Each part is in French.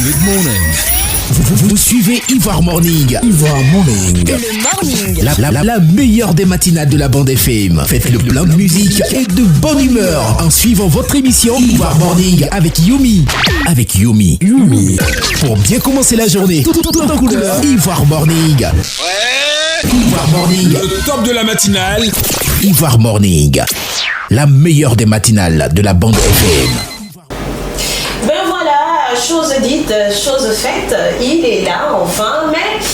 Good morning. Vous suivez Ivoire Morning. Ivoire Morning. Le morning. La meilleure des matinales de la bande FM. Faites le plein de musique et de bonne humeur en suivant votre émission Ivoire Morning avec Yumi. Yumi. Pour bien commencer la journée, tout en couleur. Ivoire Morning. Ivoire Morning. Le top de la matinale. Ivoire Morning. La meilleure des matinales de la bande FM. Ben voilà, chose dite, chose faite, il est là enfin, mais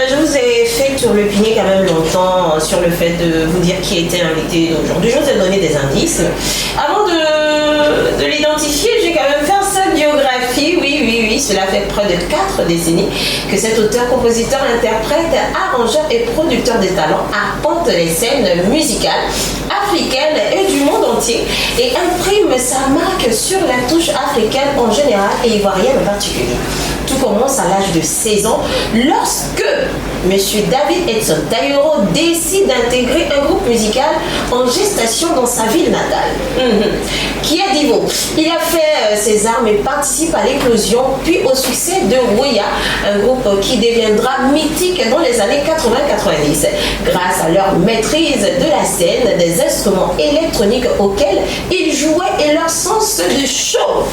je vous ai fait turlupiner quand même longtemps sur le fait de vous dire qui était invité d'aujourd'hui. Je vous ai donné des indices. Avant de l'identifier, j'ai quand même fait sa biographie. Oui, cela fait près de 4 décennies que cet auteur, compositeur, interprète, arrangeur et producteur de talent arpente les scènes musicales africaines et du monde entier et imprime sa marque sur la touche africaine en général et ivoirienne en particulier. Tout commence à l'âge de 16 ans lorsque M. David Edson Taïro décide d'intégrer un groupe musical en gestation dans sa ville natale, qui est Divo. Il a fait ses armes et participe à l'éclosion puis au succès de Rouya, un groupe qui deviendra mythique dans les années 80-90 grâce à leur maîtrise de la scène, des instruments électroniques auxquels ils jouaient et leur sens de show.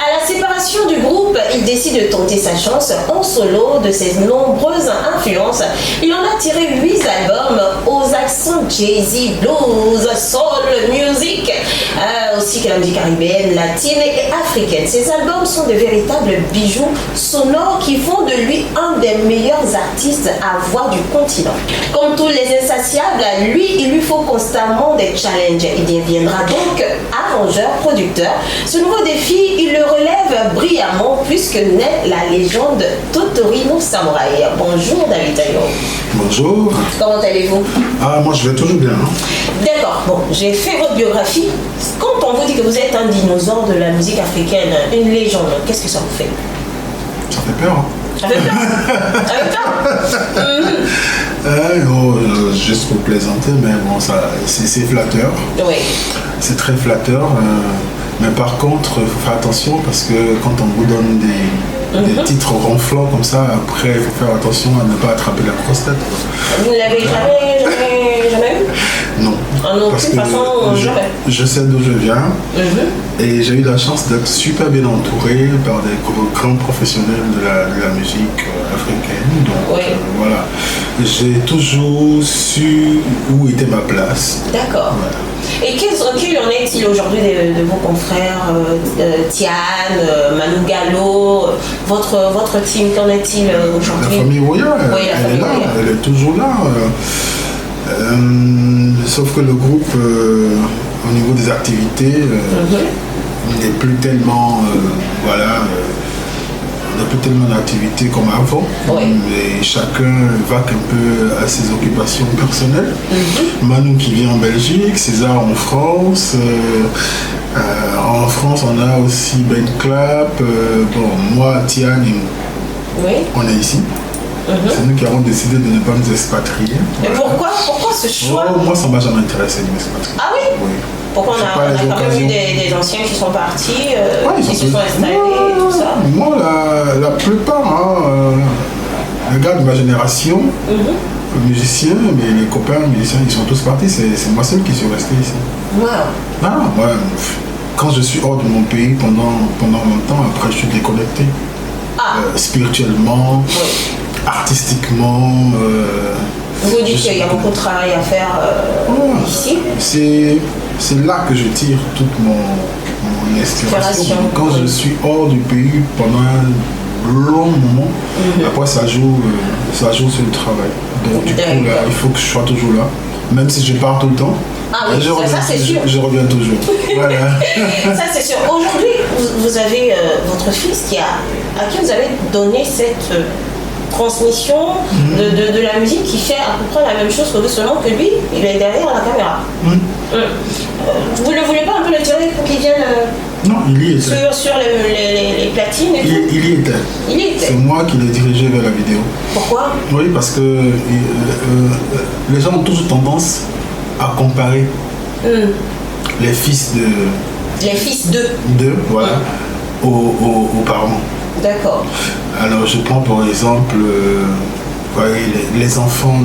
À la séparation du groupe, il décide de tenter sa chance en solo. De ses nombreuses influences, il en a tiré 8 albums aux accents jazzy, blues, soul, music, aussi que la musique caribéenne, latine et africaine. Ces albums sont de véritables bijoux sonores qui font de lui un des meilleurs artistes à voix du continent. Comme tous les insatiables, il lui faut constamment des challenges. Il deviendra donc arrangeur, producteur. Ce nouveau défi, il le relève brillamment puisque naît la légende Totorino Samurai. Bonjour David Taïro. Bonjour. Comment allez-vous? Moi je vais toujours bien. D'accord, bon, j'ai fait votre biographie. Quand on vous dit que vous êtes un dinosaure de la musique africaine, une légende, qu'est-ce que ça vous fait? Ça fait peur. Ça fait peur. Juste pour plaisanter, mais bon, c'est flatteur. Oui. C'est très flatteur. Mais par contre, il faut faire attention parce que quand on vous donne des titres ronflants comme ça, après, il faut faire attention à ne pas attraper la prostate. Vous ne l'avez jamais eu? Non. En aucune façon, jamais. Je sais d'où je viens et j'ai eu la chance d'être super bien entouré par des grands professionnels de la musique africaine. Donc voilà, j'ai toujours su où était ma place. D'accord. Voilà. Et quel en est-il aujourd'hui de vos confrères Tian, Manu Gallo, votre team, qu'en est-il aujourd'hui? La famille Rouya, elle est là, elle est toujours là. Sauf que le groupe, au niveau des activités, n'est plus tellement, n'a plus tellement d'activités comme avant. Et chacun vaque un peu à ses occupations personnelles. Manu qui vit en Belgique, César en France. En France, on a aussi Ben Clap. Moi, Tian, on est ici. C'est nous qui avons décidé de ne pas nous expatrier. Et pourquoi ce choix? Moi, ça ne m'a jamais intéressé de m'expatrier. Ah oui? Pourquoi on a quand même eu des anciens qui sont partis, qui se sont installés et tout ça? Moi, la plupart, les gars de ma génération, musiciens, mais les copains musiciens, ils sont tous partis. C'est moi seul qui suis resté ici. Wow. Moi, quand je suis hors de mon pays pendant longtemps, après je suis déconnecté. Spirituellement, artistiquement. Vous dites qu'il y a beaucoup de travail à faire ici. C'est là que je tire toute mon inspiration. Quand je suis hors du pays pendant un long moment, après ça joue sur le travail. Donc du coup, là, il faut que je sois toujours là, même si je pars tout le temps. Ça c'est sûr. Je reviens toujours. Voilà. Ça c'est sûr. Aujourd'hui, vous avez votre fils à qui vous avez donné cette transmission de la musique qui fait à peu près la même chose que vous, seulement que lui, il est derrière la caméra. Vous ne voulez pas un peu le tirer pour qu'il vienne non, il y était. Sur les platines et tout? Il y était. C'est moi qui l'ai dirigé vers la vidéo. Pourquoi? Oui, parce que les gens ont toujours tendance à comparer les fils de... Les fils d'eux. Voilà. Aux parents. D'accord. Alors je prends par exemple les enfants,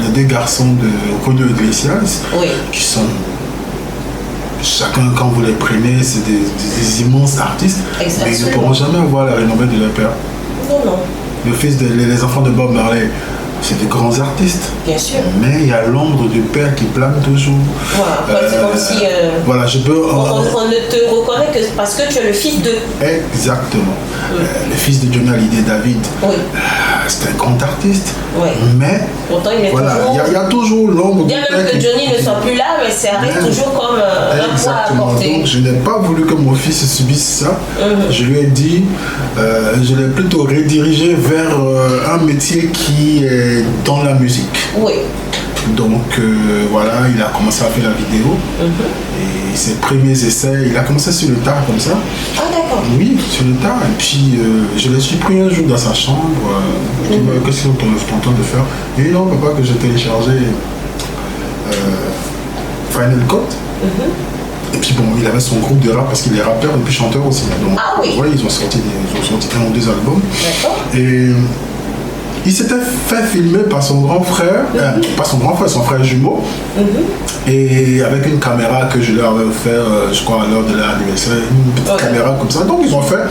les deux garçons de Julio Iglesias, qui sont, chacun quand vous les prenez, c'est des immenses artistes, mais ils ne pourront jamais avoir la renommée de leur père. Non. Les enfants de Bob Marley, c'est des grands artistes. Bien sûr. Mais il y a l'ombre du père qui plane toujours. Voilà, c'est comme si voilà, je peux, on ne te reconnaît que parce que tu es le fils de. Exactement. Le fils de Johnny Hallyday, David, c'est un grand artiste. Mais pourtant, il est voilà, toujours. Il y a toujours l'ombre du père. Bien même que Johnny ne soit plus là, mais ça reste toujours comme un poids à porter. Donc je n'ai pas voulu que mon fils subisse ça. Je lui ai dit, je l'ai plutôt redirigé vers un métier qui est dans la musique. Oui. Donc voilà, il a commencé à faire la vidéo. Et ses premiers essais, il a commencé sur le tard comme ça. Ah d'accord. Oui, sur le tard. Et puis je l'ai surpris un jour dans sa chambre. Je lui ai dit, qu'est-ce que tu es en train de faire? Il dit non, papa, que j'ai téléchargé Final Cut. Et puis bon, il avait son groupe de rap parce qu'il est rappeur et puis chanteur aussi. Donc, ils ont sorti un ou deux albums. D'accord. Et il s'était fait filmer par son grand frère, pas son grand frère, son frère jumeau, et avec une caméra que je leur avais offert, je crois, à l'heure de l'anniversaire, une petite caméra comme ça. Donc ils ont fait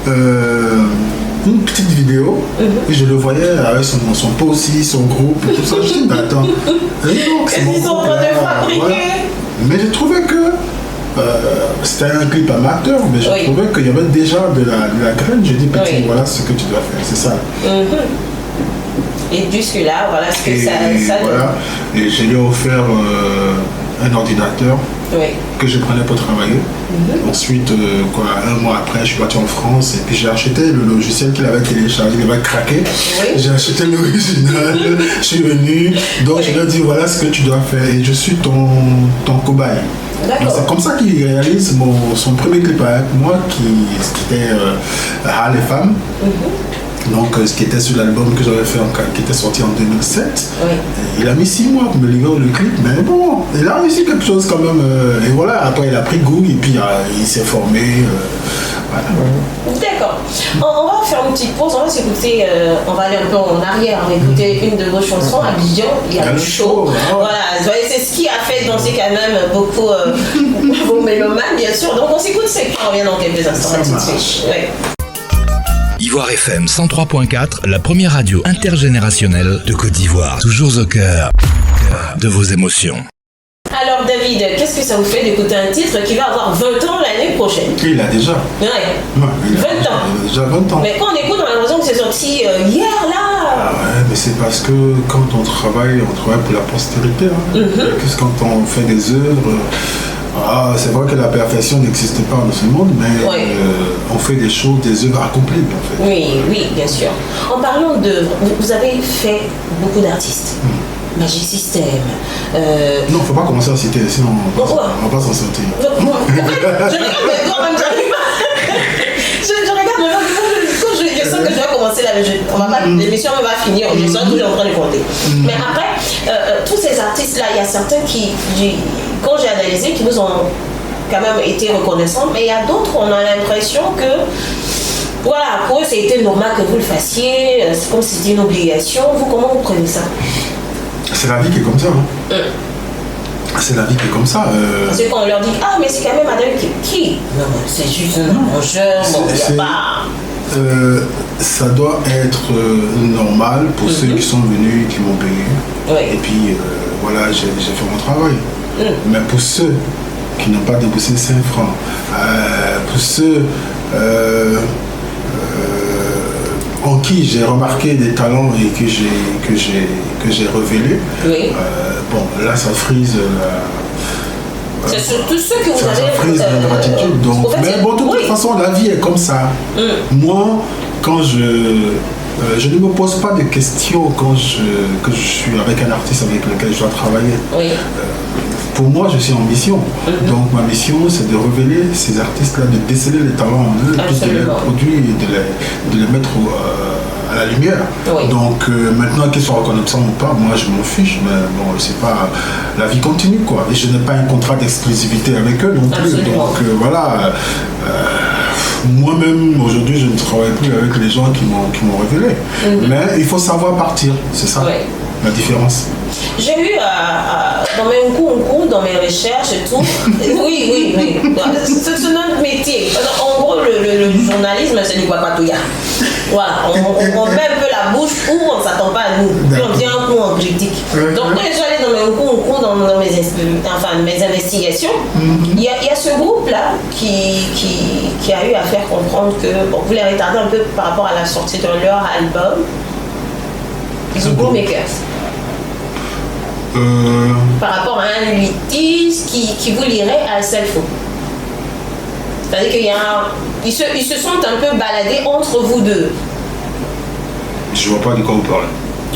une petite vidéo, et je le voyais avec son pot aussi, son groupe, tout ça. Je dis, mais attends, qu'est-ce qu'ils sont en train de fabriquer? Voilà. Mais j'ai trouvé que c'était un clip amateur, mais je trouvais qu'il y avait déjà de la graine. J'ai dit, petit, voilà ce que tu dois faire, c'est ça. Et jusque-là, voilà ce que ça voilà. Et je lui ai offert un ordinateur que je prenais pour travailler. Ensuite, un mois après, je suis parti en France et puis j'ai acheté le logiciel qu'il avait téléchargé, il avait craqué. J'ai acheté l'original, je suis venu, donc je lui ai dit, voilà ce que tu dois faire et je suis ton cobaye. C'est comme ça qu'il réalise son premier clip avec moi qui était Ah les femmes. Donc ce qui était sur l'album que j'avais fait, qui était sorti en 2007. Il a mis 6 mois pour me livrer le clip, mais bon, il a réussi quelque chose quand même. Et voilà, après il a pris goût et puis il s'est formé. Voilà. D'accord. On va faire une petite pause, on va s'écouter, on va aller un peu en arrière, on va écouter une de vos chansons, Abidjan, il y a le show. Voilà, c'est ce qui a fait danser quand même beaucoup vos mélomanes, bien sûr. Donc on s'écoute, c'est on revient dans quelques instants. Ivoire FM 103.4, la première radio intergénérationnelle de Côte d'Ivoire. Toujours au cœur de vos émotions. Alors David, qu'est-ce que ça vous fait d'écouter un titre qui va avoir 20 ans l'année prochaine? Il a déjà. 20 ans. Déjà 20 ans. Mais quand on écoute, on a l'impression que c'est sorti hier, là. Mais c'est parce que quand on travaille pour la postérité. Parce que quand on fait des œuvres... c'est vrai que la perfection n'existe pas dans ce monde, mais on fait des choses, des œuvres accomplies en fait. Oui, bien sûr. En parlant d'œuvres, vous avez fait beaucoup d'artistes. Magic System. Non, il ne faut pas commencer à citer, sinon on va pas s'en sortir. Je regarde quand même, je regarde quand je sens que je vais commencer l'émission va finir, je serai toujours en train de compter. Mais après, tous ces artistes-là, il y a certains qui, quand j'ai analysé, qui nous ont quand même été reconnaissants, mais il y a d'autres, on a l'impression que, voilà, pour eux, c'était normal que vous le fassiez, c'est comme si c'était une obligation. Vous, comment vous prenez ça? C'est la vie qui est comme ça. C'est la vie qui est comme ça. Parce que quand on leur dit, ah, mais c'est quand même Adam qui? Non, c'est juste un arrangeur, il n'y a pas. Ça doit être normal pour ceux qui sont venus, qui m'ont payé. Et puis, voilà, j'ai fait mon travail. Mais pour ceux qui n'ont pas déboursé 5 francs, pour ceux en qui j'ai remarqué des talents et que j'ai révélés, bon, là ça frise c'est surtout ceux que vous avez... Ça frise la gratitude. Donc, mais bon, de toute façon, la vie est comme ça. Moi, quand je ne me pose pas de questions quand je suis avec un artiste avec lequel je dois travailler. Pour moi, je suis en mission. Donc, ma mission, c'est de révéler ces artistes-là, de déceler les talents en eux, puis de les produire et de les mettre à la lumière. Donc, maintenant qu'ils soient reconnaissants ou pas, moi, je m'en fiche. Mais bon, c'est pas... La vie continue, quoi. Et je n'ai pas un contrat d'exclusivité avec eux non plus. Donc, voilà... moi-même, aujourd'hui, je ne travaille plus avec les gens qui m'ont révélé. Mais il faut savoir partir, c'est ça la différence. J'ai eu dans mes concours, dans mes recherches et tout. Oui. C'est notre métier. En gros, le journalisme, c'est du guapatouya. Voilà, on met un peu la bouche où on ne s'attend pas à nous. Puis on tient un coup en critique. Donc, quand je suis allée dans mes concours, dans mes investigations, il y a ce groupe-là qui a eu à faire comprendre que, bon, vous les retardez un peu par rapport à la sortie de leur album. Zulu Makers. Par rapport à un litige qui vous lirait à Selfo. C'est-à-dire qu'ils se sont un peu baladés entre vous deux. Je vois pas de quoi vous parlez.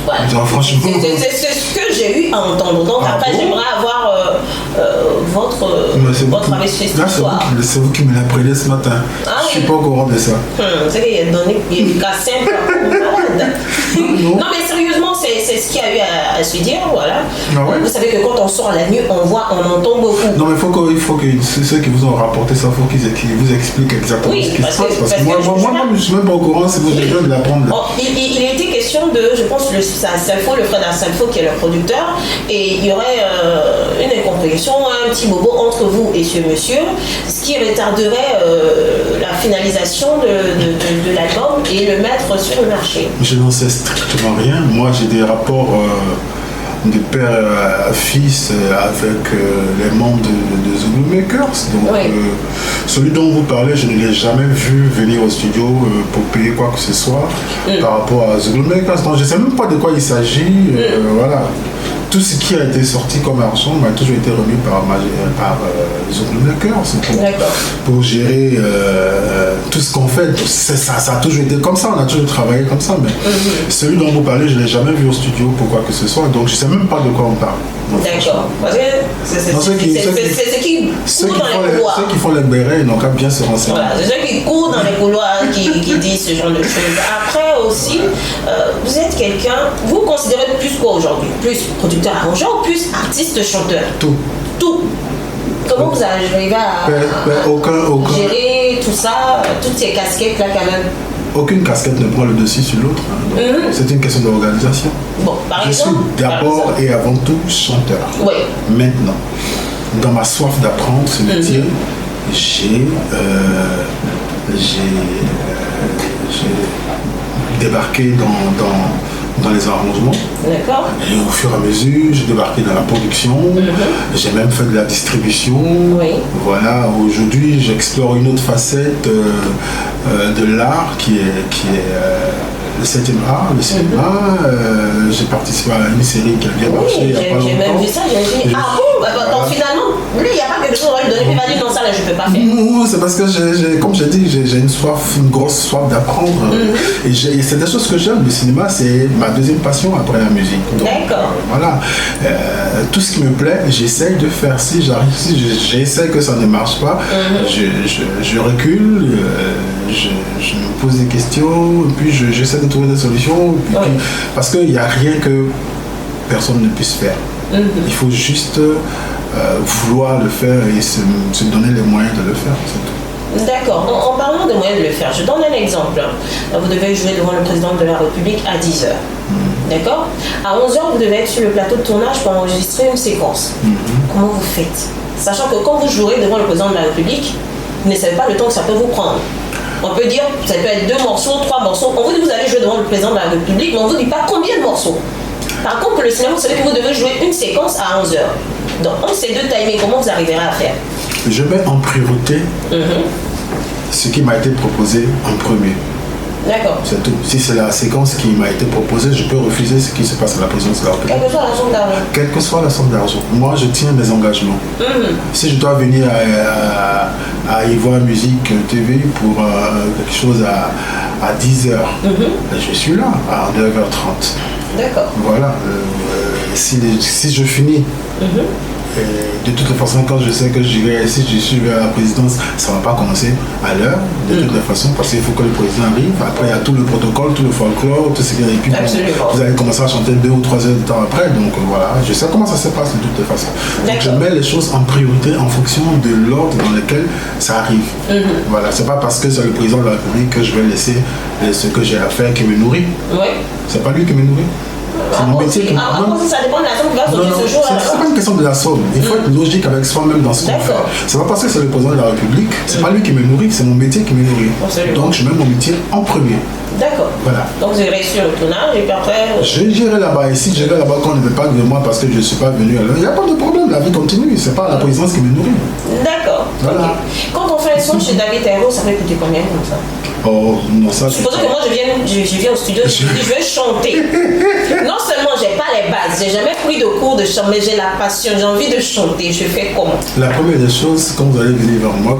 Voilà. Franchement. C'est ce que j'ai eu à entendre. Donc après, j'aimerais avoir votre avis sur cette histoire. C'est vous qui me l'apprenez ce matin. Je suis pas au courant de ça. C'est qu'il y a des cas simples. Non, mais sérieusement, c'est ce qu'il y a eu à se dire. Voilà. Vous savez que quand on sort la nuit, on entend beaucoup. Non, mais il faut que ceux qui vous ont rapporté ça, il faut qu'ils vous expliquent exactement ce qui se passe. Parce que moi, je ne suis même pas au courant, c'est vous déjà de l'apprendre. Il était question de, je pense, Selfo, le frère d'Selfo qui est le producteur, et il y aurait une incompréhension, un petit bobo entre vous et ce monsieur, ce qui retarderait la finalisation de l'album et le mettre sur le marché. Je n'en sais strictement rien. Moi, j'ai des rapports de père à fils avec les membres de Zulu Makers. Donc, celui dont vous parlez, je ne l'ai jamais vu venir au studio pour payer quoi que ce soit par rapport à Zulu Makers. Donc, je ne sais même pas de quoi il s'agit. Voilà. Tout ce qui a été sorti comme argent m'a toujours été remis par Zulu Makers pour gérer tout ce qu'on fait. Ça a toujours été comme ça, on a toujours travaillé comme ça. Mais celui dont vous parlez, je ne l'ai jamais vu au studio pour quoi que ce soit. Donc je ne sais même pas de quoi on parle. D'accord. Parce que c'est ce qui court dans les couloirs. Ceux qui font les bérets, ils n'ont qu'à bien se renseigner. Voilà, c'est ceux qui courent dans les couloirs qui disent ce genre de choses. Après aussi, vous êtes quelqu'un, vous considérez plus quoi aujourd'hui? Plus producteur arrangeur ou plus artiste chanteur? Tout. Comment vous arrivez à gérer tout ça, toutes ces casquettes là quand même? Aucune casquette ne prend le dessus sur l'autre. C'est une question d'organisation. Bon, par exemple, je suis d'abord et avant tout chanteur. Maintenant, dans ma soif d'apprendre ce métier, j'ai débarqué dans les arrangements. D'accord. Et au fur et à mesure, j'ai débarqué dans la production. J'ai même fait de la distribution. Voilà, aujourd'hui, j'explore une autre facette de l'art qui est le 7e art, le cinéma. J'ai participé à une série qui a bien marché il n'y a pas longtemps. J'ai même vu ça, j'ai dit, donc finalement, lui, il n'y a pas quelque chose à lui donner, il va dire non, ça là, je ne peux pas faire. Non, c'est parce que, comme j'ai dit, j'ai une grosse soif d'apprendre. Et c'est des choses que j'aime. Le cinéma, c'est ma deuxième passion après la musique. D'accord. Voilà. Tout ce qui me plaît, j'essaye de faire. Si j'essaie que ça ne marche pas, je recule, je me pose des questions, et puis j'essaie de trouver des solutions. Parce qu'il n'y a rien que personne ne puisse faire. Il faut juste vouloir le faire et se donner les moyens de le faire. C'est tout. D'accord. En parlant des moyens de le faire, je donne un exemple. Vous devez jouer devant le président de la République à 10h. D'accord? À 11h, vous devez être sur le plateau de tournage pour enregistrer une séquence. Comment vous faites? Sachant que quand vous jouerez devant le président de la République, vous ne savez pas le temps que ça peut vous prendre. On peut dire, ça peut être 2 morceaux, 3 morceaux. On vous dit que vous allez jouer devant le président de la République, mais on ne vous dit pas combien de morceaux. Par contre, pour le cinéma, vous savez que vous devez jouer une séquence à 11h. Donc, entre ces deux timings, comment vous arriverez à faire? Je mets en priorité ce qui m'a été proposé en premier. D'accord. C'est tout. Si c'est la séquence qui m'a été proposée, je peux refuser ce qui se passe à la présidence de la République. Quelle que soit la somme d'argent. Quelle que soit la somme d'argent. Moi, je tiens mes engagements. Si je dois venir à Ivoire Musique TV pour quelque chose à 10h, je suis là à 9h30. D'accord. Voilà. Si je finis Et de toutes les façons, quand je sais que si je suis vers la présidence, ça ne va pas commencer à l'heure, de toutes les façons, parce qu'il faut que le président arrive. Après, il y a tout le protocole, tout le folklore, tout ce qui est. Et puis, vous allez commencer à chanter 2 ou 3 heures de temps après. Donc voilà, je sais comment ça se passe de toutes les façons. Donc, je mets les choses en priorité en fonction de l'ordre dans lequel ça arrive. Voilà, c'est pas parce que c'est le président de la République que je vais laisser ce que j'ai à faire qui me nourrit. C'est pas lui qui me nourrit. C'est mon métier. Ça dépend de la somme qui va sortir ce jour. C'est pas une question de la somme. Il faut être logique avec soi-même dans ce qu'on fait. C'est pas parce que c'est le président de la République, c'est pas lui qui me nourrit, c'est mon métier qui me nourrit. Donc je mets mon métier en premier. D'accord. Voilà. Donc vous irez sur le tournage et puis après. J'irai là-bas. Et si j'irai là-bas quand on ne veut pas de moi parce que je ne suis pas venu, il n'y a pas de problème, la vie continue. C'est pas la présidence qui me nourrit. D'accord. Voilà. Okay. Quand on fait un son chez David Terreau, ça peut coûter combien comme ça? Oh non, ça c'est. Supposons que moi je viens au studio, je veux chanter. Non seulement j'ai pas les bases, j'ai jamais pris de cours de chant, mais j'ai la passion, j'ai envie de chanter. Je fais comment? La première des choses, quand vous allez venir vers moi,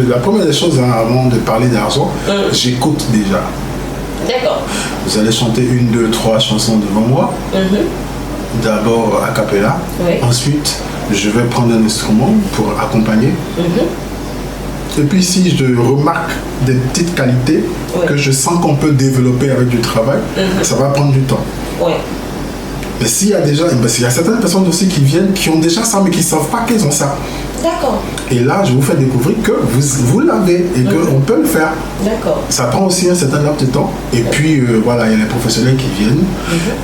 la première des choses avant de parler d'argent, j'écoute déjà. D'accord. Vous allez chanter 1, 2, 3 chansons devant moi. D'abord a cappella. Ensuite, je vais prendre un instrument pour accompagner. Et puis si je remarque des petites qualités que je sens qu'on peut développer avec du travail, ça va prendre du temps. Mais s'il y a déjà, parce qu'il y a certaines personnes aussi qui viennent, qui ont déjà ça, mais qui ne savent pas qu'ils ont ça. D'accord. Et là, je vous fais découvrir que vous l'avez et qu'on peut le faire. D'accord. Ça prend aussi un certain laps de temps. Et puis, voilà, il y a les professionnels qui viennent.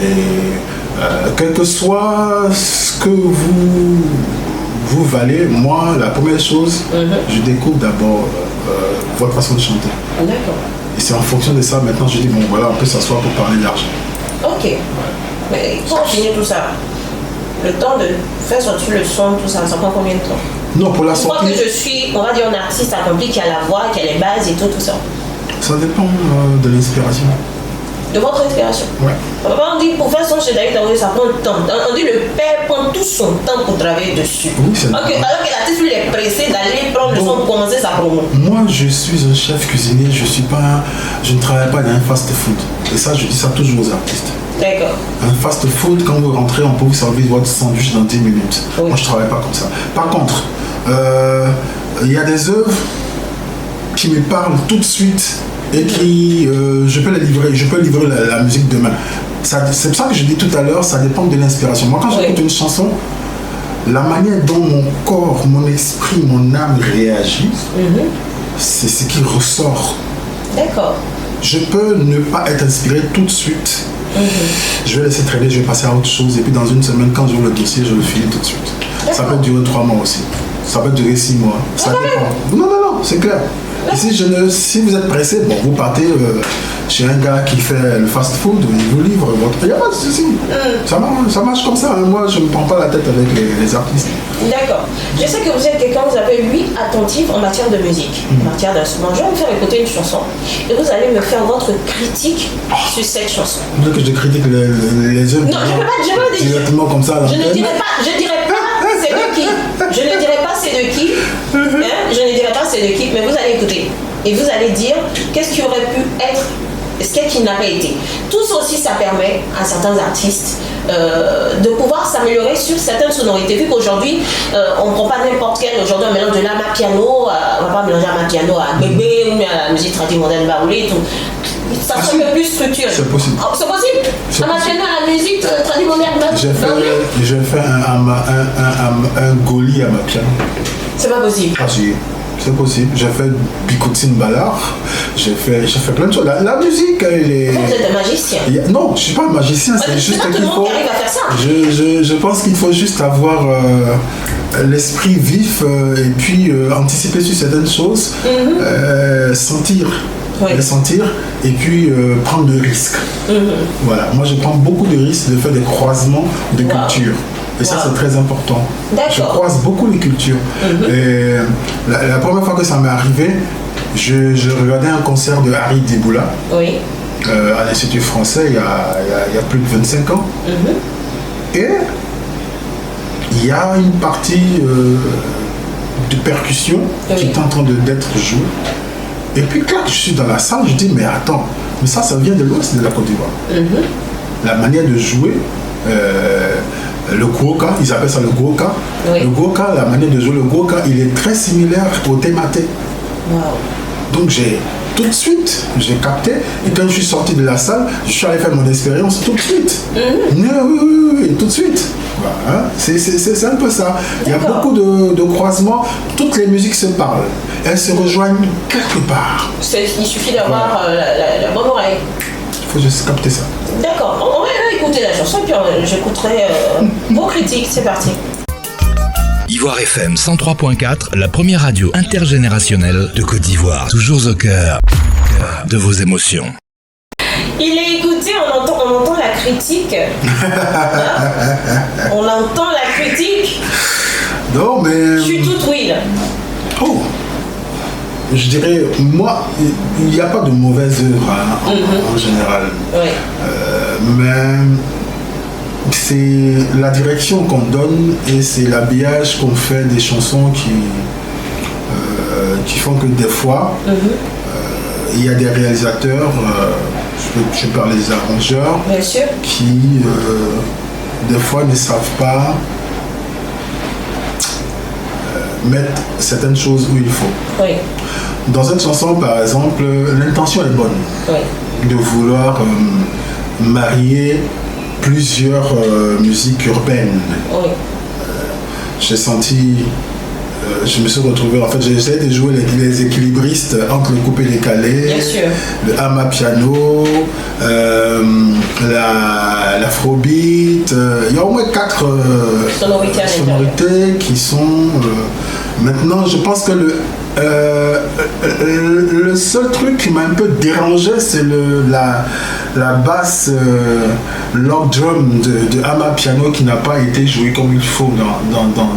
Et quel que soit ce que vous valez, moi, la première chose, je découvre d'abord votre façon de chanter. D'accord. Et c'est en fonction de ça, maintenant, je dis, bon, voilà, on peut s'asseoir pour parler d'argent. Ok. Mais pour finir tout ça, le temps de faire sortir le son, tout ça, ça prend combien de temps? Non, pour la sortie. Je crois que je suis, on va dire, un artiste accompli qui a la voix, qui a les bases et tout ça. Ça dépend de l'inspiration. De votre inspiration? Ouais. On dit pour faire son chez David Terreau, ça prend du temps. On dit le père prend tout son temps pour travailler dessus. Oui, c'est alors que l'artiste, lui, est pressé d'aller prendre le son pour commencer sa promo. Moi, je suis un chef cuisinier, je ne travaille pas dans un fast-food. Et ça, je dis ça toujours aux artistes. D'accord. Un fast-food, quand vous rentrez, on peut vous servir votre sandwich dans 10 minutes. Moi, je ne travaille pas comme ça. Par contre, il y a des œuvres qui me parlent tout de suite et qui, je peux livrer la musique demain. C'est pour ça que je dis tout à l'heure, ça dépend de l'inspiration. Moi, quand j'écoute une chanson, la manière dont mon corps, mon esprit, mon âme réagit, c'est ce qui ressort. D'accord. Je peux ne pas être inspiré tout de suite. Je vais laisser traîner, je vais passer à autre chose. Et puis dans une semaine, quand j'ouvre le dossier, je le finis tout de suite. Ça peut durer 3 mois aussi. Ça peut durer 6 mois. Ça dépend. Non, c'est clair. Et si vous êtes pressé, bon, vous partez chez un gars qui fait le fast-food, il vous livre votre... Il n'y a pas de souci. Ça marche comme ça. Hein. Moi, je ne me prends pas la tête avec les artistes. D'accord. Je sais que vous êtes quelqu'un, vous avez lui attentif en matière de musique, en matière d'instrument. Je vais vous faire écouter une chanson et vous allez me faire votre critique sur cette chanson. Vous voulez que je critique les œuvres? Non, je ne peux pas dire directement comme ça. Je ne dirai pas c'est de qui. Je ne dirai pas c'est de qui. Je ne dirai pas c'est de qui, mais vous allez écouter. Et vous allez dire qu'est-ce qui aurait pu être, ce qui n'a pas été. Tout ça aussi, ça permet à certains artistes de pouvoir s'améliorer sur certaines sonorités. Vu qu'aujourd'hui, on ne prend pas n'importe quel. Aujourd'hui, on mélange de l'amapiano, on ne va pas mélanger l'amapiano à bébé ou à la musique traditionnelle moderne baoulée et tout. Ça serait un peu plus structuré. C'est possible. Oh, c'est possible. Amapiano à la musique traditionnelle moderne. J'ai fait un goli à ma piano. C'est pas possible. Ah si. C'est possible. J'ai fait Bicoutine Ballard. J'ai fait plein de choses. La musique, elle est... Vous êtes un magicien. Non, je ne suis pas un magicien. C'est juste qu'il faut... Arrive à faire ça. Je pense qu'il faut juste avoir l'esprit vif et puis anticiper sur certaines choses, sentir. Les sentir et puis prendre de risques. Voilà. Moi, je prends beaucoup de risques de faire des croisements de cultures. Et ça, c'est très important. Je croise beaucoup les cultures. Et la première fois que ça m'est arrivé, je regardais un concert de Harry Deboula à l'Institut français il y a plus de 25 ans. Et il y a une partie de percussion qui est en train d'être jouée. Et puis quand je suis dans la salle, je dis mais attends, mais ça vient de l'ouest de la Côte d'Ivoire. La manière de jouer, le guoka, ils appellent ça le guoka. Oui. Le guoka, la manière de jouer le guoka, il est très similaire au temate. Wow. Donc tout de suite, j'ai capté. Et quand je suis sorti de la salle, je suis allé faire mon expérience tout de suite. Oui, tout de suite. Voilà. C'est un peu ça. Il y a beaucoup de croisements. Toutes les musiques se parlent. Elles se rejoignent quelque part. Il suffit d'avoir la bonne oreille. Il faut juste capter ça. D'accord. On va écouter la chanson et puis j'écouterai vos critiques. C'est parti. Ivoire FM 103.4, la première radio intergénérationnelle de Côte d'Ivoire. Toujours au cœur de vos émotions. Il est écouté, on entend la critique. On entend la critique. Non, mais... Je suis toute oui, là. Oh, je dirais, moi, il n'y a pas de mauvaise œuvre en général. Oui. Mais c'est la direction qu'on donne et c'est l'habillage qu'on fait des chansons qui font que des fois, il y a des réalisateurs, je vais parler des arrangeurs, bien sûr, qui des fois ne savent pas mettre certaines choses où il faut. Oui. Dans cette chanson, par exemple, l'intention est bonne. Oui. De vouloir marier plusieurs musiques urbaines. Oui. J'ai senti, je me suis retrouvé, en fait, j'ai essayé de jouer les équilibristes entre le coupé décalé, bien sûr, le amapiano, l'afrobeat. Il y a au moins 4 sonorités qui sont... maintenant, je pense que le seul truc qui m'a un peu dérangé, c'est la basse log drum de amapiano qui n'a pas été jouée comme il faut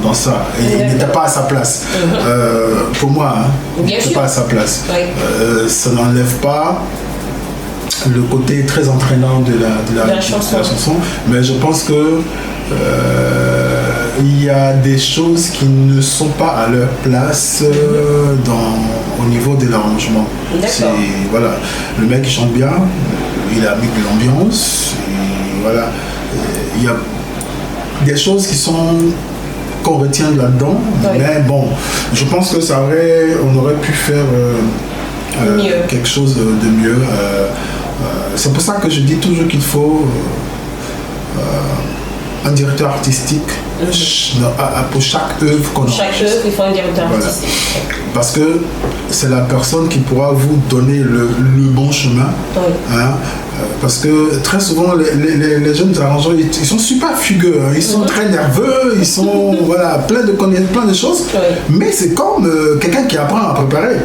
dans ça. Et il n'était pas à sa place. Pour moi, il n'était pas à sa place. Oui. Ça n'enlève pas le côté très entraînant de la chanson. Mais je pense que il y a des choses qui ne sont pas à leur place au niveau de l'arrangement. Voilà, le mec il chante bien, il a mis de l'ambiance, et voilà. Il y a des choses qu'on retient là-dedans, mais bon, je pense que on aurait pu faire quelque chose de mieux. C'est pour ça que je dis toujours qu'il faut un directeur artistique pour chaque œuvre qu'on enregistre. Chaque œuvre, il faut un directeur artistique. Parce que c'est la personne qui pourra vous donner le bon chemin. Oui. Hein, parce que très souvent, les jeunes arrangeurs, ils sont super fugueux, hein, ils sont très nerveux, ils sont plein de choses. Oui. Mais c'est comme quelqu'un qui apprend à préparer.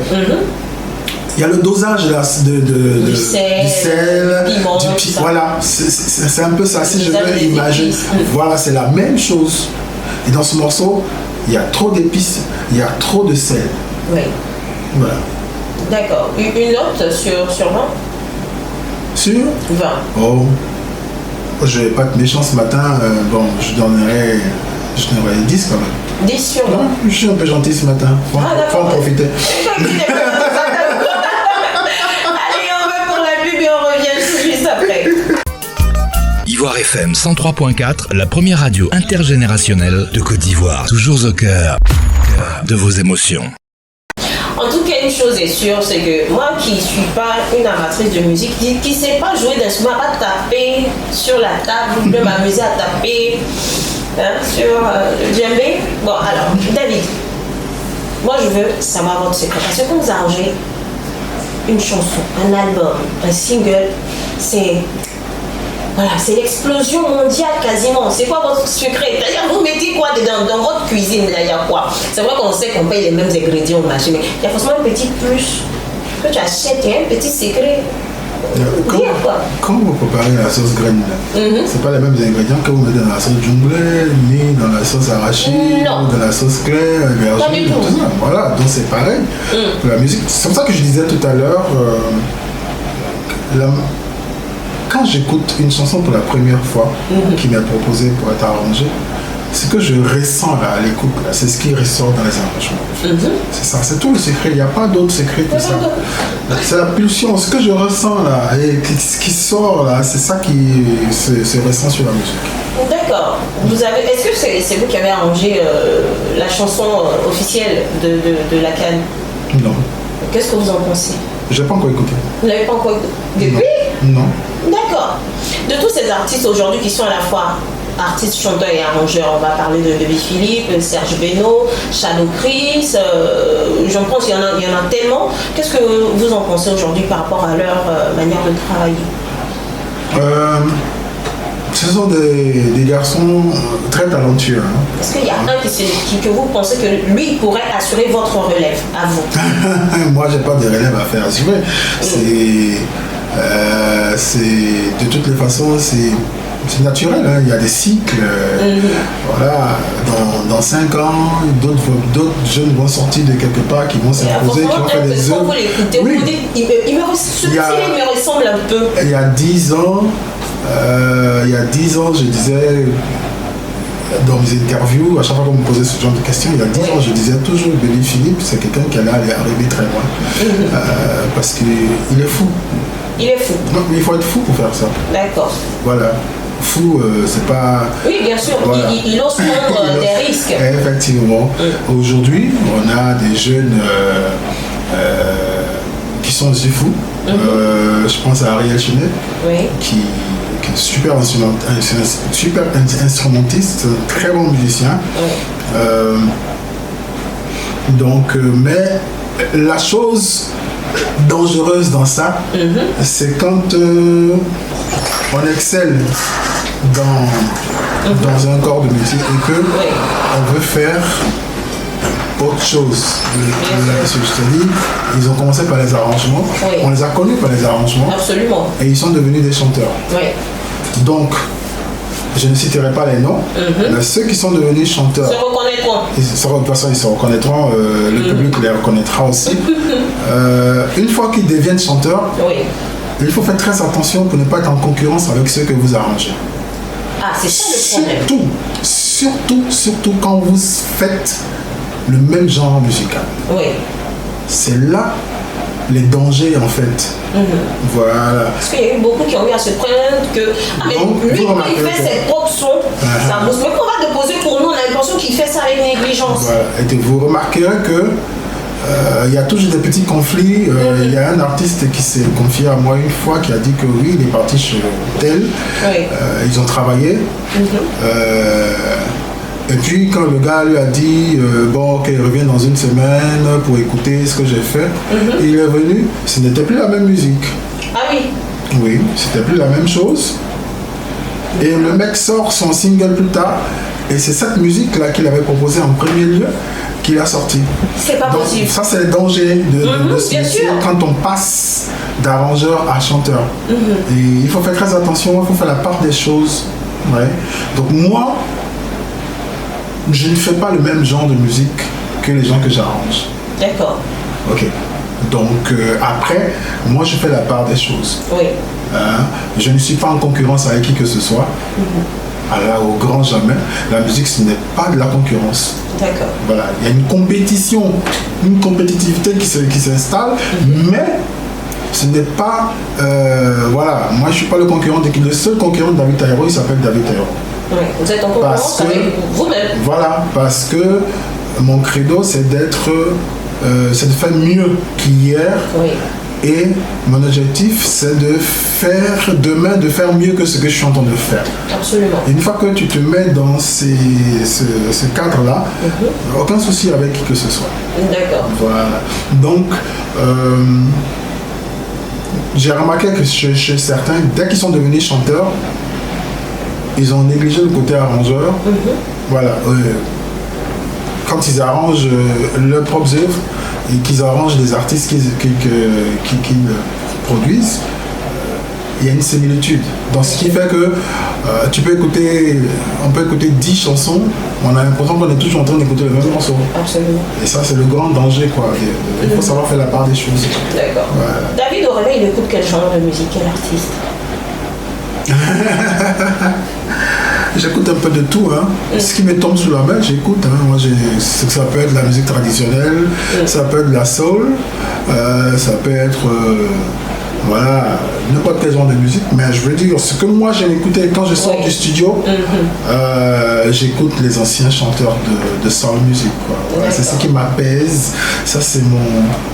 Il y a le dosage là, du sel, piment, voilà, c'est un peu ça. Si je veux imaginer, voilà, c'est la même chose. Et dans ce morceau, il y a trop d'épices, il y a trop de sel. Oui. Voilà. D'accord. Une note sur 20 ? Sur 20. Oh, je vais pas être méchant ce matin. Bon, je donnerai 10 quand même. 10 sur 20. Non, je suis un peu gentil ce matin. Faut en profiter. Ivoire FM 103.4, la première radio intergénérationnelle de Côte d'Ivoire. Toujours au cœur de vos émotions. En tout cas, une chose est sûre, c'est que moi qui ne suis pas une amatrice de musique, qui ne sais pas jouer d'instrument, pas taper sur la table, de m'amuser à taper sur le djembé. Bon, alors, David, moi je veux savoir votre secret. Parce que quand vous arrangez une chanson, un album, un single, c'est l'explosion mondiale quasiment. C'est quoi votre secret? C'est-à-dire, vous mettez quoi dedans? Dans votre cuisine, là, il y a quoi? C'est vrai qu'on sait qu'on paye les mêmes ingrédients au marché, mais il y a forcément un petit plus que tu achètes, il y a un petit secret. Quand vous préparez la sauce graine, c'est pas les mêmes ingrédients que vous mettez dans la sauce junglée, ni dans la sauce arachide, ou dans la sauce claire, vergine, tout ça. Voilà, donc c'est pareil. La musique, c'est comme ça que je disais tout à l'heure, quand j'écoute une chanson pour la première fois qui m'est proposée pour être arrangée, ce que je ressens là à l'écoute, c'est ce qui ressort dans les arrangements. C'est ça, c'est tout le secret, il n'y a pas d'autre secret que ça. C'est la pulsion, ce que je ressens là, et ce qui sort là, c'est ça qui se ressent sur la musique. D'accord. Est-ce que c'est vous qui avez arrangé la chanson officielle de la CAN? Non. Qu'est-ce que vous en pensez? Je n'ai pas encore écouté. Vous l'avez pas encore écouté? Depuis? Non. D'accord. De tous ces artistes aujourd'hui qui sont à la fois artistes, chanteurs et arrangeurs, on va parler de Bébé Philippe, Serge Beno, Shadow Chris, j'en pense qu'il y en a tellement. Qu'est-ce que vous en pensez aujourd'hui par rapport à leur manière de travailler? Ce sont des garçons très talentueux. Hein. Est-ce qu'il y a un que vous pensez que lui pourrait assurer votre relève à vous? Moi, j'ai pas de relève à faire assurer. De toutes les façons, c'est naturel. Hein. Il y a des cycles. Voilà. Dans 5 ans, d'autres jeunes vont sortir de quelque part, qui vont s'imposer, qui vont faire des œuvres. Oui. Il me ressemble un peu. Il y a 10 ans, je disais dans mes interviews, à chaque fois qu'on me posait ce genre de questions, il y a 10 ans, je disais toujours Bébé Philippe, c'est quelqu'un qui allait arriver très loin. Parce qu'il est fou. Il est fou. Non, mais il faut être fou pour faire ça. D'accord. Voilà. Fou, c'est pas... Oui, bien sûr. Voilà. Il ose prendre des risques. Effectivement. Aujourd'hui, on a des jeunes qui sont aussi fous. Je pense à Ariel Chenet, qui est super instrumentiste, très bon musicien. Mais la chose dangereuse dans ça, c'est quand on excelle dans un corps de musique et que on veut faire autre chose. Je te dis, ils ont commencé par les arrangements. On les a connus par les arrangements. Absolument. Et ils sont devenus des chanteurs. Donc, je ne citerai pas les noms, mais ceux qui sont devenus chanteurs se reconnaîtront. De toute façon, ils se reconnaîtront, le public les reconnaîtra aussi. Une fois qu'ils deviennent chanteurs, il faut faire très attention pour ne pas être en concurrence avec ceux que vous arrangez. Ah, c'est ça le problème. Surtout quand vous faites le même genre musical. C'est là les dangers en fait. Voilà. Parce qu'il y a eu beaucoup qui ont eu à se plaindre que lui, quand il fait ses propres sons, ça booste. Mais quand on va déposer pour nous, on a l'impression qu'il fait ça avec négligence. Voilà. Et vous remarquerez que il y a toujours des petits conflits. Il y a un artiste qui s'est confié à moi une fois qui a dit que oui, il est parti chez tel. Ils ont travaillé. Et puis quand le gars lui a dit bon ok, reviens dans une semaine pour écouter ce que j'ai fait, il est venu, ce n'était plus la même musique. Ah oui. Oui, c'était plus la même chose. Et le mec sort son single plus tard, et c'est cette musique là qu'il avait proposée en premier lieu qu'il a sorti. C'est pas possible. Ça c'est le danger de ce métier quand on passe d'arrangeur à chanteur. Et il faut faire très attention, il faut faire la part des choses. Donc moi, je ne fais pas le même genre de musique que les gens que j'arrange. D'accord. Ok. Donc après, moi je fais la part des choses. Je ne suis pas en concurrence avec qui que ce soit. Alors, au grand jamais, la musique ce n'est pas de la concurrence. D'accord. Voilà, il y a une compétition, une compétitivité qui s'installe, mais ce n'est pas... voilà, moi je ne suis pas le concurrent le seul concurrent de David Taïro, il s'appelle David Taïro. Vous êtes en concurrence avec vous-même. Voilà, parce que mon credo c'est de faire mieux qu'hier. Et mon objectif c'est de faire demain, de faire mieux que ce que je suis en train de faire. Absolument. Et une fois que tu te mets dans ce cadre-là, aucun souci avec qui que ce soit. D'accord. Voilà. Donc, j'ai remarqué que chez certains, dès qu'ils sont devenus chanteurs, ils ont négligé le côté arrangeur. Voilà. Quand ils arrangent leurs propres œuvres et qu'ils arrangent les artistes qu'ils produisent, il y a une similitude. Donc ce qui fait que on peut écouter 10 chansons, on a l'impression qu'on est toujours en train d'écouter le même morceau. Absolument. Et ça c'est le grand danger quoi. Il faut savoir faire la part des choses. D'accord. Voilà. David au réveil, il écoute quel genre de musique, quel artiste? J'écoute un peu de tout, hein. Ce qui me tombe sous la main, j'écoute. Hein. Moi, ça peut être la musique traditionnelle, ça peut être la soul, ça peut être Voilà, n'importe quel genre de musique, mais je veux dire, ce que moi j'aime écouter quand je sors du studio, j'écoute les anciens chanteurs de soul music. Voilà, c'est ce qui m'apaise, ça c'est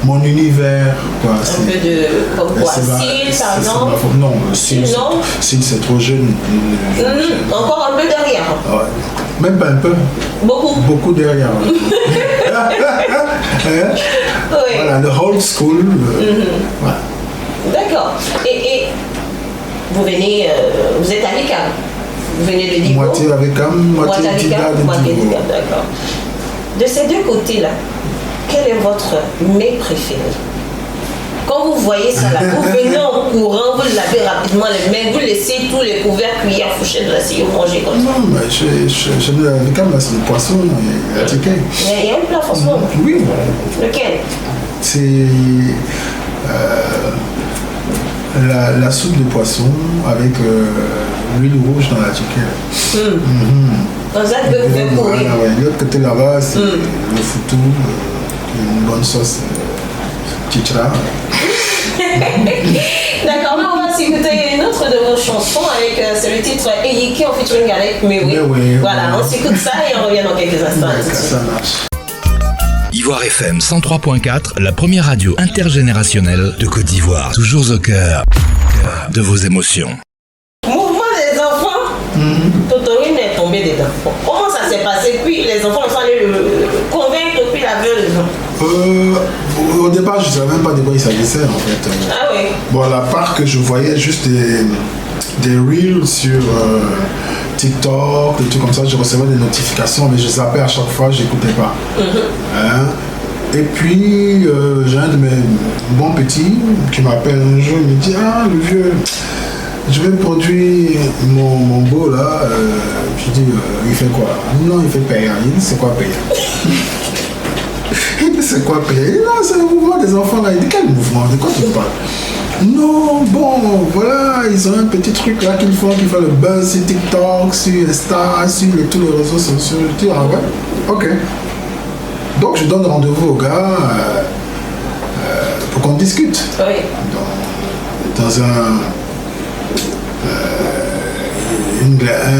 mon univers. Quoi. Un peu de comme quoi, Seal par exemple. Non, Seal c'est trop jeune. Encore un peu derrière. Ouais. Même pas un peu. Beaucoup derrière. Voilà, le old school. Voilà. D'accord. Et vous venez, vous êtes à l'ICAM. Vous venez de Digo. Moitié avec l'ICAM, moitié avec l'ICAM. D'accord. De ces deux côtés-là, quel est votre mets préféré? Quand vous voyez ça là, vous venez en courant, vous lavez rapidement les mains, vous laissez tous les couverts, cuillères, fourchettes, l'assiette, vous mangez comme ça. Non, mais je n'ai avec l'ICAM, c'est le poisson et la ticket. Il y a un plat franchement. Oui. Lequel? C'est la soupe de poisson avec l'huile rouge dans la chicken. Dans ça, vous pouvez courir. L'autre côté là-bas, c'est le foutou, une bonne sauce chichra. D'accord, mais on va s'écouter une autre de vos chansons avec c'est le titre Eyiki en featuring avec Mewe. Voilà, on s'écoute ça et on revient dans quelques instants. Ça marche. Ivoire FM 103.4, la première radio intergénérationnelle de Côte d'Ivoire. Toujours au cœur de vos émotions. Mouvement des enfants. Totorine est tombé dedans. Comment ça s'est passé? Puis les enfants sont allés le convaincre, puis la veut les gens. Au départ, je ne savais même pas de quoi il s'agissait en fait. Ah oui. Bon, à la part que je voyais juste des reels sur TikTok, des trucs comme ça, je recevais des notifications, mais je zappais à chaque fois, je n'écoutais pas. Et puis, j'ai un de mes bons petits qui m'appelle un jour, il me dit, ah, le vieux, je vais produire mon beau là. Je dis, il fait quoi? Non, il fait payer. Il dit, c'est quoi payer? Il dit, c'est quoi payer? Non, c'est le mouvement des enfants là. Il dit, quel mouvement? De quoi tu parles? Non, bon, voilà, ils ont un petit truc là qu'ils font, qui fait le buzz sur TikTok, sur Insta, sur tous les réseaux sociaux. Je dis, ah ouais, ok. Donc je donne rendez-vous au gars pour qu'on discute. Oui. Dans un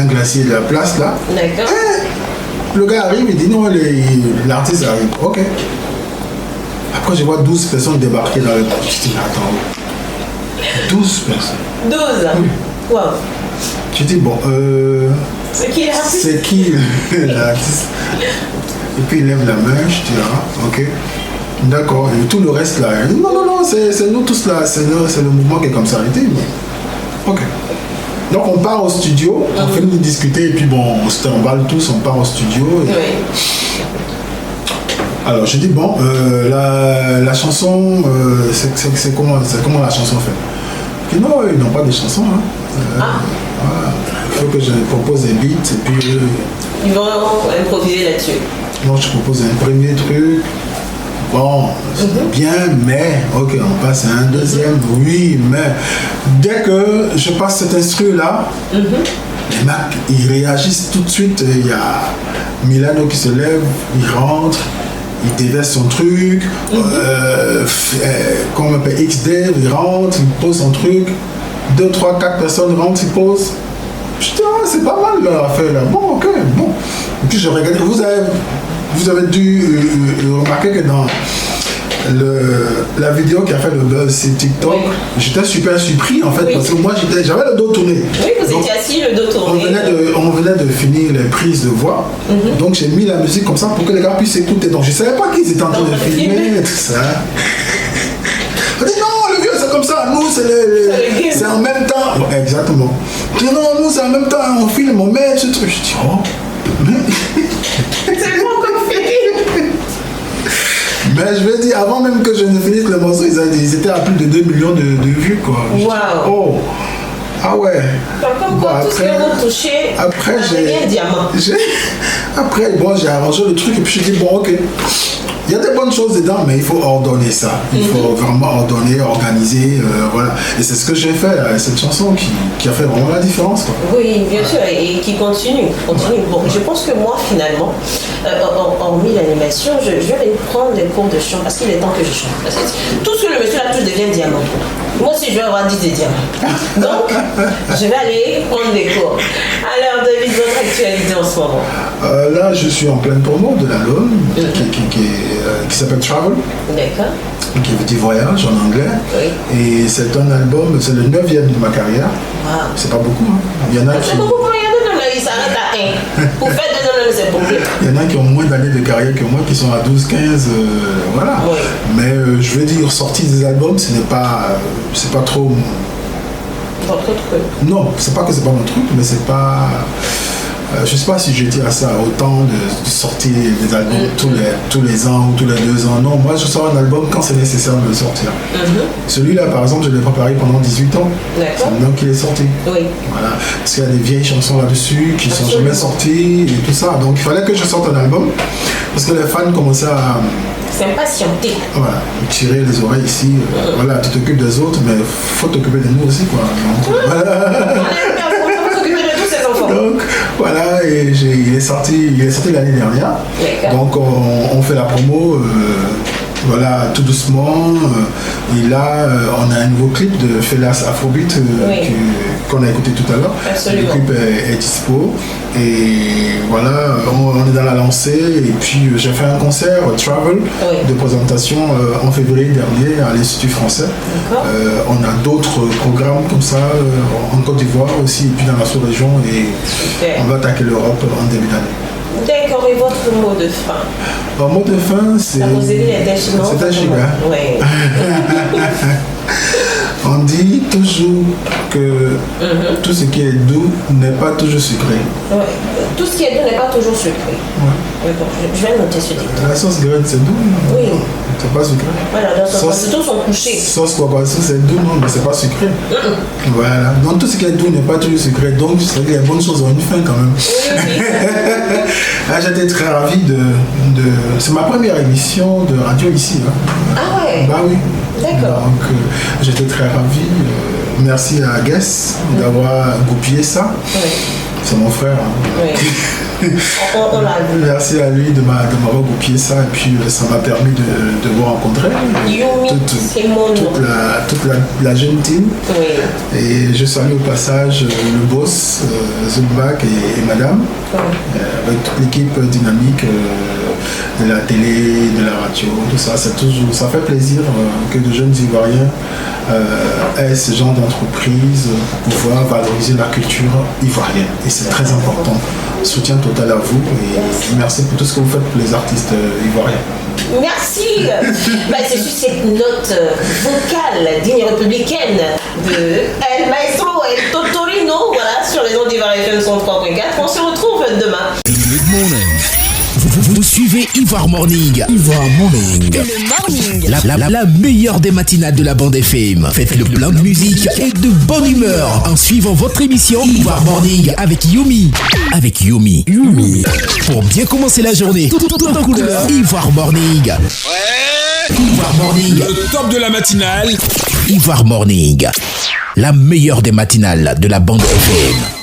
glacier de la place là. D'accord. Le gars arrive, il dit non, l'artiste arrive. Ok. Après je vois 12 personnes débarquer dans le bar. Je dis, mais attends. 12 personnes. 12. Oui. Wow. Je dis, bon, c'est qui l'artiste? C'est qui l'artiste? Et puis il lève la main, je dis, ah, ok. D'accord. Et tout le reste là, il dit, non, c'est nous tous là, c'est le mouvement qui est comme ça. Il dit, ok. Donc on part au studio, on fait nous discuter, et puis bon, on se emballe tous, on part au studio. Et... Oui. Alors je dis, bon, la chanson, c'est comment la chanson fait? Et non, ils n'ont pas de chansons. Hein. Voilà. Il faut que je propose des beats, et puis... Ils vont improviser là-dessus. Non, je propose un premier truc. Bon, c'est bien, mais ok, on passe à un deuxième. Oui, mais dès que je passe cet instru-là, les mecs, ils réagissent tout de suite. Il y a Milano qui se lève, il rentre, il déverse son truc. Comme on appelle XD, il rentre, il pose son truc. 2, 3, 4 personnes rentrent, ils posent. Putain, c'est pas mal l'affaire là. Bon, ok, bon. Et puis je regarde, vous avez dû remarquer que dans la vidéo qui a fait le buzz sur TikTok, j'étais super surpris en fait, parce que moi j'avais le dos tourné. Oui, vous étiez assis, le dos tourné. On venait de finir les prises de voix, donc j'ai mis la musique comme ça pour que les gars puissent écouter. Donc je savais pas qu'ils étaient en train de filmer et tout ça. On dit non, le vieux c'est comme ça, nous c'est en même temps. Ouais, exactement. Je dis non, nous c'est en même temps, on filme, on met ce truc. Je dis oh, mais... c'est bon comme fini. Mais je veux dire, avant même que je ne finisse le morceau, ils étaient à plus de 2 millions de vues quoi. Waouh. Oh. Ah ouais. Comme quoi, tout ce que vous touchez, après un diamant. Après, bon, j'ai arrangé le truc et puis je dis bon, ok. Il y a des bonnes choses dedans, mais il faut ordonner ça. Il faut vraiment ordonner, organiser, voilà. Et c'est ce que j'ai fait avec cette chanson qui a fait vraiment la différence, quoi. Oui, bien sûr, et qui continue. Bon, je pense que moi, finalement, hormis l'animation, je vais prendre des cours de chant parce qu'il est temps que je chante. Parce que tout ce que le monsieur là touche devient diamant. Moi aussi, je vais avoir 10 diamants. Donc, je vais aller prendre des cours. Alors, David, votre actualité en ce moment? Là, je suis en pleine promo de l'album qui s'appelle Travel. D'accord. Qui veut dire voyage en anglais. Oui. Et c'est un album, c'est le 9e de ma carrière. Wow. C'est pas beaucoup. Hein. Il y en a qui... C'est beaucoup pour rien de il s'arrête à 1. Pour faire 2 ans, c'est beaucoup. Il y en a qui ont moins d'années de carrière que moi, qui sont à 12, 15, voilà. Oui. Mais je veux dire, sortie des albums, ce n'est pas, c'est pas trop... Votre truc. Non, c'est pas que c'est pas mon truc, mais c'est pas... je sais pas si je dirais ça, autant de sortir des albums tous les ans ou tous les 2 ans. Non, moi je sors un album quand c'est nécessaire de le sortir. Celui-là, par exemple, je l'ai préparé pendant 18 ans. D'accord. C'est maintenant qu'il est sorti. Oui. Voilà. Parce qu'il y a des vieilles chansons là-dessus qui sont jamais sorties et tout ça. Donc il fallait que je sorte un album parce que les fans commençaient à... C'est impatienté. Voilà, tirer les oreilles ici. Voilà, tu t'occupes des autres, mais faut t'occuper de nous aussi, quoi. Donc, voilà. Donc voilà, et il est sorti l'année dernière. Donc on fait la promo, voilà, tout doucement. Et là, on a un nouveau clip de Felas Afrobeat qu'on a écouté tout à l'heure. Le clip est dispo. Et voilà, on est dans la lancée. Et puis j'ai fait un concert Travel de présentation en février dernier à l'Institut français. On a d'autres programmes comme ça en Côte d'Ivoire aussi, et puis dans la sous-région. Et on va attaquer l'Europe en début d'année. D'accord, et votre mot de fin? Mon mot de fin, c'est... La Rosélie était chinoise. C'était chinois. Oui. On dit toujours que tout ce qui est doux n'est pas toujours sucré. Ouais. Tout ce qui est doux n'est pas toujours sucré. Ouais. Bon, je vais noter ce dicton. La sauce graine, c'est doux. Oui. C'est pas sucré. Voilà, tous sont couchés. Sauce poisson, c'est doux, non, mais c'est pas sucré. Voilà. Donc tout ce qui est doux n'est pas toujours sucré. Donc c'est que les bonnes choses ont une fin quand même. Oui. Là, j'étais très ravi de... C'est ma première émission de radio ici. Hein. Ah ouais. Bah oui. D'accord. Donc j'étais très ravi. Merci à Guess d'avoir goupillé ça. Oui. C'est mon frère. Hein. Oui. On l'a vu. Merci à lui de m'avoir goupillé ça. Et puis ça m'a permis de vous rencontrer. Yomi, c'est mon nom. Toute la jeune team. Oui. Et je salue au passage le boss, Zulbak et madame. Oui. Avec toute l'équipe dynamique de la télé, de la radio, tout ça. Ça fait plaisir que de jeunes Ivoiriens aient ce genre d'entreprise pour pouvoir valoriser la culture ivoirienne. Et c'est très important. Soutien total à vous et merci pour tout ce que vous faites pour les artistes ivoiriens. Merci. C'est sur cette note vocale digne républicaine de El Maestro El Totorino, voilà, sur les ondes d'Ivoire FM 103.4. On se retrouve demain. Good morning. Vous suivez Ivoire Morning. Ivoire Morning. Le morning. La meilleure des matinales de la bande FM. Faites le plein de musique et de bonne humeur en suivant votre émission Ivoire Morning avec Yomi. Avec Yomi. Pour bien commencer la journée, tout en couleur. Ivoire Morning. Ouais. Ivoire Morning. Le top de la matinale. Ivoire Morning. La meilleure des matinales de la bande FM.